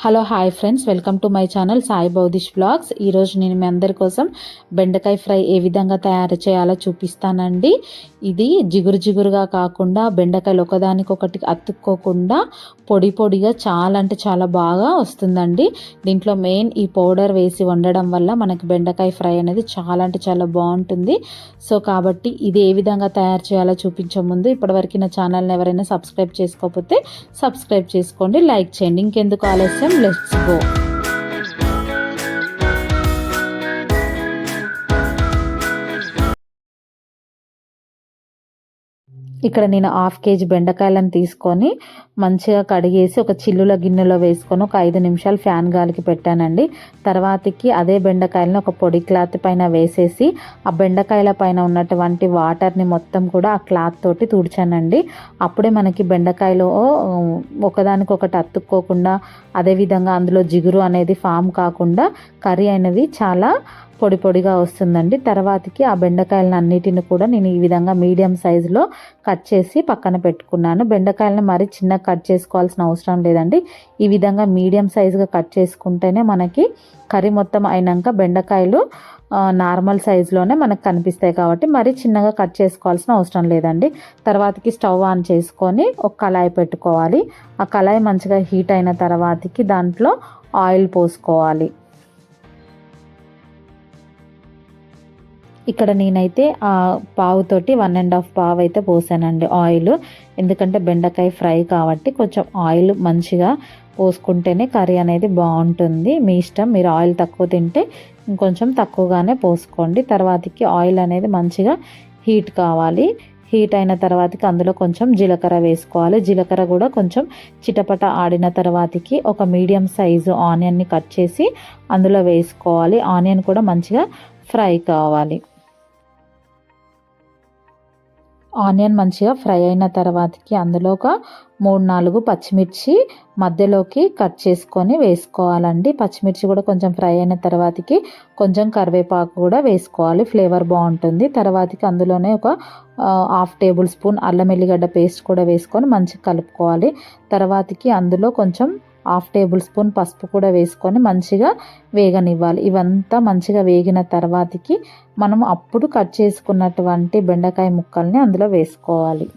Hello hi friends, welcome to my channel Sai Boudish blogs. ఈరోజు నేను మీ అందరి కోసం బెండకాయ ఫ్రై ఏ విధంగా తయారు చేయాలో చూపిస్తానండి. ఇది జిగురు జిగురుగా కాకుండా బెండకాయలు ఒకదానికొకటి అతుక్కోకుండా పొడి పొడిగా చాలా అంటే చాలా బాగా వస్తుందండి. దీంట్లో మెయిన్ ఈ పౌడర్ వేసి వండడం వల్ల మనకి బెండకాయ ఫ్రై అనేది చాలా అంటే చాలా బాగుంటుంది. సో కాబట్టి ఇది ఏ విధంగా తయారు చేయాలో చూపించే ముందు ఇప్పటివరకు నా ఛానల్ని ఎవరైనా సబ్స్క్రైబ్ చేసుకోకపోతే సబ్స్క్రైబ్ చేసుకోండి, లైక్ చేయండి. ఇంకెందుకు ఆలస్యం, let's go. ఇక్కడ నేను 1/2 kg బెండకాయలను తీసుకొని మంచిగా కడిగేసి ఒక చిల్లుల గిన్నెలో వేసుకొని ఒక 5 నిమిషాలు ఫ్యాన్ గాలికి పెట్టానండి. తర్వాతకి అదే బెండకాయలను ఒక పొడి క్లాత్ పైన వేసేసి ఆ బెండకాయల పైన ఉన్నటువంటి వాటర్ని మొత్తం కూడా ఆ క్లాత్ తోటి తుడిచానండి. అప్పుడే మనకి బెండకాయలు ఒకదానికొకటి అతుక్కోకుండా, అదేవిధంగా అందులో జిగురు అనేది ఫామ్ కాకుండా కర్రీ అనేది చాలా పొడి పొడిగా వస్తుందండి. తర్వాతకి ఆ బెండకాయలను అన్నిటిని కూడా నేను ఈ విధంగా మీడియం సైజులో కట్ చేసి పక్కన పెట్టుకున్నాను. బెండకాయలను మరీ చిన్నగా కట్ చేసుకోవాల్సిన అవసరం లేదండి. ఈ విధంగా మీడియం సైజుగా కట్ చేసుకుంటేనే మనకి కర్రీ మొత్తం అయినాక బెండకాయలు నార్మల్ సైజులోనే మనకు కనిపిస్తాయి కాబట్టి మరీ చిన్నగా కట్ చేసుకోవాల్సిన అవసరం లేదండి. తర్వాతకి స్టవ్ ఆన్ చేసుకొని ఒక కళాయి పెట్టుకోవాలి. ఆ కళాయి మంచిగా హీట్ అయిన తర్వాతకి దాంట్లో ఆయిల్ పోసుకోవాలి. ఇక్కడ నేనైతే పావుతోటి 1.5 పావు అయితే పోసానండి ఆయిల్. ఎందుకంటే బెండకాయ ఫ్రై కాబట్టి కొంచెం ఆయిల్ మంచిగా పోసుకుంటేనే కర్రీ అనేది బాగుంటుంది. మీ ఇష్టం, మీరు ఆయిల్ తక్కువ తింటే ఇంకొంచెం తక్కువగానే పోసుకోండి. తర్వాతకి ఆయిల్ అనేది మంచిగా హీట్ కావాలి. హీట్ అయిన తర్వాతకి అందులో కొంచెం జీలకర్ర వేసుకోవాలి. జీలకర్ర కూడా కొంచెం చిటపట ఆడిన తర్వాతకి ఒక మీడియం సైజు ఆనియన్ని కట్ చేసి అందులో వేసుకోవాలి. ఆనియన్ కూడా మంచిగా ఫ్రై కావాలి. ఆనియన్ మంచిగా ఫ్రై అయిన తర్వాతకి అందులో ఒక 3-4 పచ్చిమిర్చి మధ్యలోకి కట్ చేసుకొని వేసుకోవాలండి. పచ్చిమిర్చి కూడా కొంచెం ఫ్రై అయిన తర్వాతకి కొంచెం కరివేపాకు కూడా వేసుకోవాలి, ఫ్లేవర్ బాగుంటుంది. తర్వాతకి అందులోనే ఒక 1/2 టేబుల్ స్పూన్ అల్లం ఎల్లిగడ్డ పేస్ట్ కూడా వేసుకొని మంచిగా కలుపుకోవాలి. తర్వాతకి అందులో కొంచెం 1/2 టేబుల్ స్పూన్ పసుపు కూడా వేసుకొని మంచిగా వేగనివ్వాలి. ఇవంతా మంచిగా వేగిన తర్వాతకి మనం అప్పుడు కట్ చేసుకున్నటువంటి బెండకాయ ముక్కల్ని అందులో వేసుకోవాలి.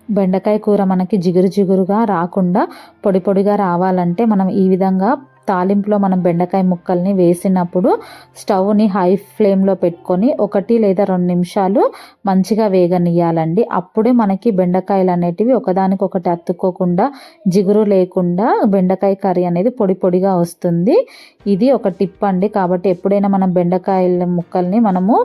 బెండకాయ కూర మనకి జిగురు జిగురుగా రాకుండా పొడి పొడిగా రావాలంటే మనం ఈ విధంగా తాలింపులో మనం బెండకాయ ముక్కల్ని వేసినప్పుడు స్టవ్ని హై ఫ్లేమ్లో పెట్టుకొని 1 లేదా 2 నిమిషాలు మంచిగా వేగనియాలండి. అప్పుడే మనకి బెండకాయలు అనేటివి ఒకదానికొకటి అతుక్కోకుండా, జిగురు లేకుండా బెండకాయ కర్రీ అనేది పొడి పొడిగా వస్తుంది. ఇది ఒక టిప్ అండి. కాబట్టి ఎప్పుడైనా మనం బెండకాయల ముక్కల్ని మనము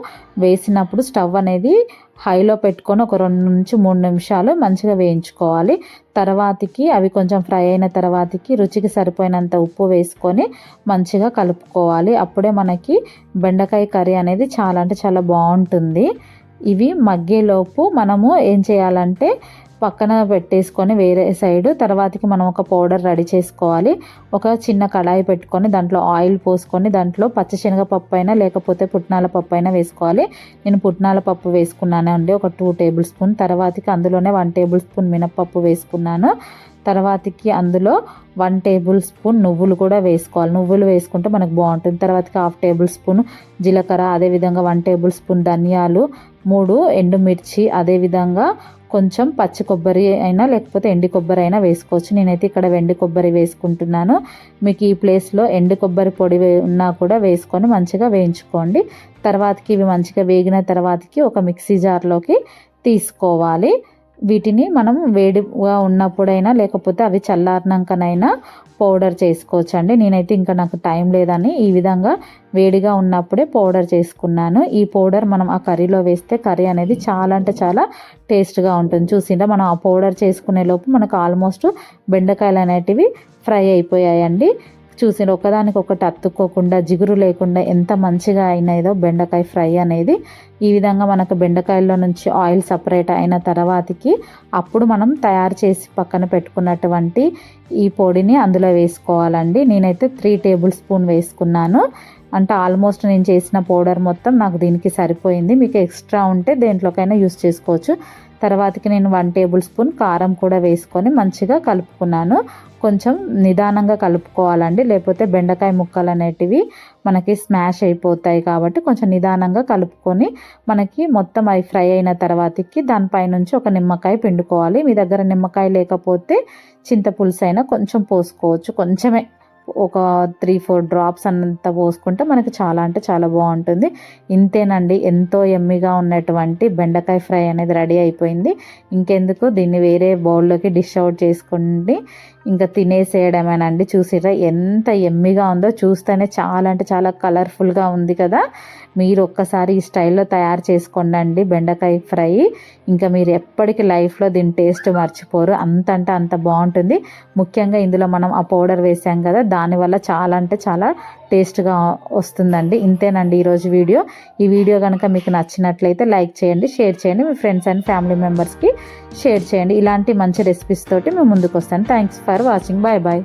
వేసినప్పుడు స్టవ్ అనేది హైలో పెట్టుకొని ఒక 2 నుంచి 3 నిమిషాలు మంచిగా వేయించుకోవాలి. తర్వాతకి అవి కొంచెం ఫ్రై అయిన తర్వాతకి రుచికి సరిపోయినంత ఉప్పు వేసుకొని మంచిగా కలుపుకోవాలి. అప్పుడే మనకి బెండకాయ కర్రీ అనేది చాలా అంటే చాలా బాగుంటుంది. ఇవి మగ్గేలోపు మనము ఏం చేయాలంటే పక్కన పెట్టేసుకొని వేరే సైడు తర్వాతకి మనం ఒక పౌడర్ రెడీ చేసుకోవాలి. ఒక చిన్న కడాయి పెట్టుకొని దాంట్లో ఆయిల్ పోసుకొని దాంట్లో పచ్చిశనగపప్పు అయినా లేకపోతే పుట్నాల పప్పు అయినా వేసుకోవాలి. నేను పుట్నాల పప్పు వేసుకున్నాను అండి, ఒక 2 టేబుల్ స్పూన్. తర్వాతకి అందులోనే 1 టేబుల్ స్పూన్ మినప్పప్పు వేసుకున్నాను. తర్వాతకి అందులో 1 టేబుల్ స్పూన్ నువ్వులు కూడా వేసుకోవాలి. నువ్వులు వేసుకుంటే మనకు బాగుంటుంది. తర్వాతకి 1/2 టేబుల్ స్పూన్ జీలకర్ర, అదేవిధంగా 1 టేబుల్ స్పూన్ ధనియాలు, 3 ఎండుమిర్చి, అదేవిధంగా కొంచెం పచ్చి కొబ్బరి అయినా లేకపోతే ఎండి కొబ్బరి అయినా వేసుకోవచ్చు. నేనైతే ఇక్కడ వెండి కొబ్బరి వేసుకుంటున్నాను. మీకు ఈ ప్లేస్లో ఎండు కొబ్బరి పొడి ఉన్నా కూడా వేసుకొని మంచిగా వేయించుకోండి. తర్వాతకి ఇవి మంచిగా వేగిన తర్వాతకి ఒక మిక్సీ జార్లోకి తీసుకోవాలి. వీటిని మనం వేడిగా ఉన్నప్పుడైనా లేకపోతే అవి చల్లారినాకనైనా పౌడర్ చేసుకోవచ్చు అండి. నేనైతే ఇంకా నాకు టైం లేదని ఈ విధంగా వేడిగా ఉన్నప్పుడే పౌడర్ చేసుకున్నాను. ఈ పౌడర్ మనం ఆ కర్రీలో వేస్తే కర్రీ అనేది చాలా అంటే చాలా టేస్ట్గా ఉంటుంది. చూసిందా, మనం ఆ పౌడర్ చేసుకునే లోపు మనకు ఆల్మోస్ట్ బెండకాయలు అనేటివి ఫ్రై అయిపోయాయండి. చూసి ఒకదానికొకటి అతుక్కోకుండా, జిగురు లేకుండా ఎంత మంచిగా అయినాయో బెండకాయ ఫ్రై అనేది. ఈ విధంగా మనకు బెండకాయల్లో నుంచి ఆయిల్ సపరేట్ అయిన తర్వాతకి అప్పుడు మనం తయారు చేసి పక్కన పెట్టుకున్నటువంటి ఈ పొడిని అందులో వేసుకోవాలండి. నేనైతే 3 టేబుల్ స్పూన్ వేసుకున్నాను. అంటే ఆల్మోస్ట్ నేను చేసిన పౌడర్ మొత్తం నాకు దీనికి సరిపోయింది. మీకు ఎక్స్ట్రా ఉంటే దేంట్లోకైనా యూస్ చేసుకోవచ్చు. తర్వాతకి నేను 1 టేబుల్ స్పూన్ కారం కూడా వేసుకొని మంచిగా కలుపుకున్నాను. కొంచెం నిదానంగా కలుపుకోవాలండి, లేకపోతే బెండకాయ ముక్కలు అనేటివి మనకి స్మాష్ అయిపోతాయి. కాబట్టి కొంచెం నిదానంగా కలుపుకొని మనకి మొత్తం అవి ఫ్రై అయిన తర్వాతకి దానిపైనుంచి ఒక నిమ్మకాయ పిండుకోవాలి. మీ దగ్గర నిమ్మకాయ లేకపోతే చింతపులుసు అయినా కొంచెం పోసుకోవచ్చు. కొంచెమే ఒక 3-4 డ్రాప్స్ అంత పోసుకుంటే మనకి చాలా అంటే చాలా బాగుంటుంది. ఇంతేనండి, ఎంతో యమ్మీగా ఉన్నటువంటి బెండకాయ ఫ్రై అనేది రెడీ అయిపోయింది. ఇంకెందుకు దీన్ని వేరే బౌల్లోకి డిష్ అవుట్ చేసుకోండి, ఇంకా తినేసేయడమేనండి. చూసిరా ఎంత యమ్మీగా ఉందో, చూస్తేనే చాలా అంటే చాలా కలర్ఫుల్గా ఉంది కదా. మీరు ఒక్కసారి ఈ స్టైల్లో తయారు చేసుకోండి బెండకాయ ఫ్రై. ఇంకా మీరు ఎప్పటికీ లైఫ్లో దీని టేస్ట్ మర్చిపోరు, అంత అంటే అంత బాగుంటుంది. ముఖ్యంగా ఇందులో మనం ఆ పౌడర్ వేసాం కదా, దానివల్ల చాలా అంటే చాలా టేస్ట్గా వస్తుందండి. ఇంతేనండి ఈరోజు వీడియో. ఈ వీడియో కనుక మీకు నచ్చినట్లయితే లైక్ చేయండి, షేర్ చేయండి, మీ ఫ్రెండ్స్ అండ్ ఫ్యామిలీ మెంబర్స్కి షేర్ చేయండి. ఇలాంటి మంచి రెసిపీస్ తోటి మేము ముందుకు వస్తాను. Thanks for watching. Bye bye.